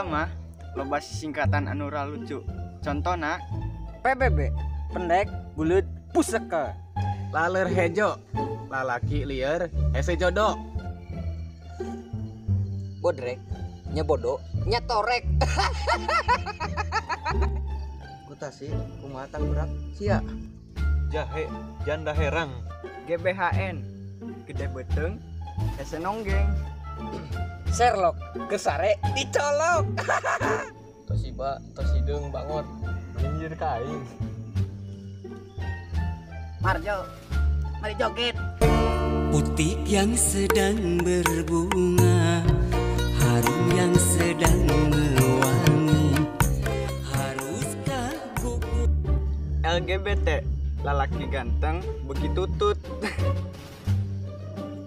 baheula mah loba singkatan anu lucu. Contohna PBB, pendek, bulut, pusaka. Laler hejo, lalaki liar, hese jodoh. Bodrek, nya bodoh, nya torek. Kutasi kumatang berak sia. Jahe, janda herang. GBHN, gede beteng, hese nonggeng. Sherlock, kesare dicolok. Tosiba, tosideng bangot. Minggir kain. Marjo, mari joget. Putih yang sedang berbunga, harum yang sedang mewangi. Haruskah kuku LGBT, lalaki ganteng begitu tut.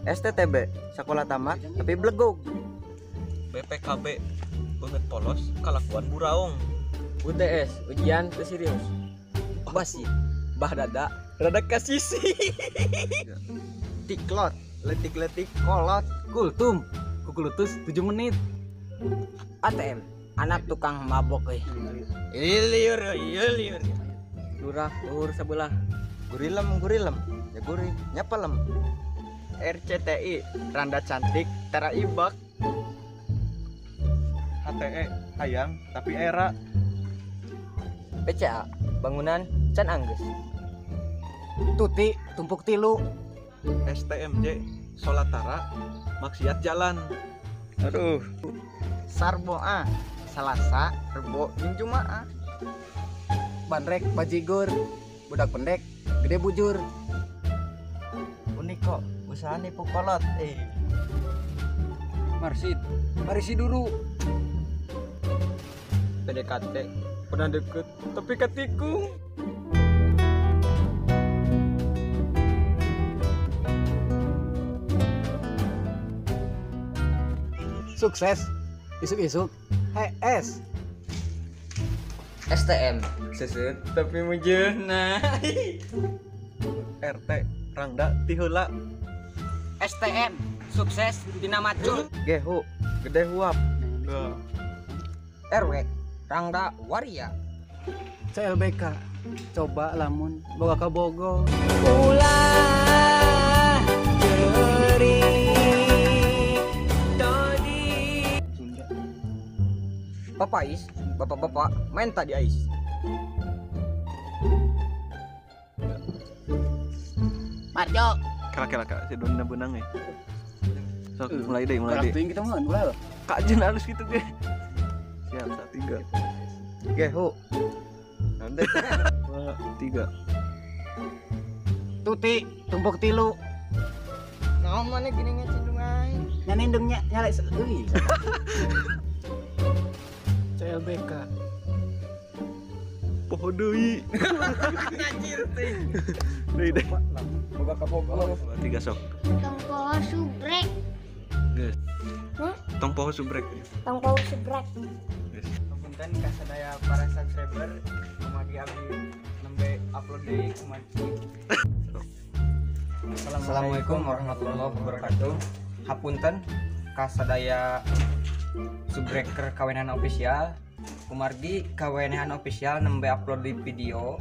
STTB, sekolah tamat tapi blegog. BPKB, banget polos, kelakuan buraung. UTS, ujian teu serius. Basi, bah dada, rada kasisi. Tiklot, letik-letik kolot. Kultum, kukulutus 7 menit. ATM, anak tukang mabok euy. Liur. Lurah, luhur sebelah. Gurilem, ya gurih, nyapelem. RCTI, randa cantik, tara ibak. HTE, hayang tapi era. PCA, bangunan can anggeus. Tuti, tumpuk tilu. STMJ, Solatara, maksiat jalan. Aduh. Sarbo Salasa, Rebo, jeung Jumaah. Bandrek, bajigur. Budak pendek, gede bujur. Unik kok, usaha nipu kolot. Marsid, marisi dulu. PDKT, pernah deket tapi ketikung. Sukses, isuk-isuk, HS. STM, Seset tapi mujurna. RT, rangda tiheula. STM, sukses dina macul. gehu, gede huap. RW, rangda waria. CLBK, coba lamun boga kabogo. Ulah jeri tadi. Papais, bapak-bapak main tadi ais. Marjo, Kira-kira si Dona benang ya. Sok mulai deh. Kita mah ulah. Kak Jen halus gitu ge. Siap, 3. Gehu. Nanti 3. Tuti, tumpuk tilu. naon mana gini ngecindung aing. Nya nindungnya nyala euy. CLBK. Poho deui. Anjir teh. Deui deh. Boga kabogo. 3 sok. Tong poho subrek. Geus. Hah? Tong poho subrek. Tong poho subrek. Geus. Punten kasadaya para subscriber, kumagi abdi nembe upload deui kumagi. Assalamualaikum warahmatullahi wabarakatuh. Hapunten kasadaya subscriber kawenan official. Kumargi kawenehan official nembe upload di video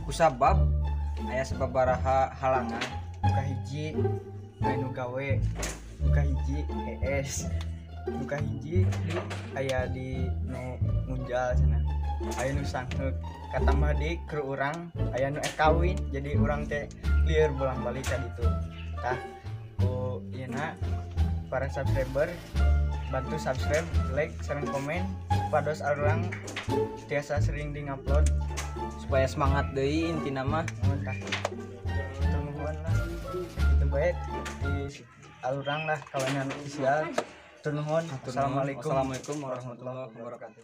kusabab aya sababaraha halangan buka hiji anu gawe buka hiji ES buka hiji aya di nu munjal cenah aya nu sangheuk katambah di keur urang aya nu kawin jadi urang teh lieur bolak-balik ka ditu tah ku ieu na para subscriber bantu subscribe, like, sareng komen pados arurang tiasa sering di ngupload supaya semangat deui intina mah tah tungguan lah itu baik di arurang lah kawanan official turnuhun. Assalamualaikum warahmatullahi wabarakatuh.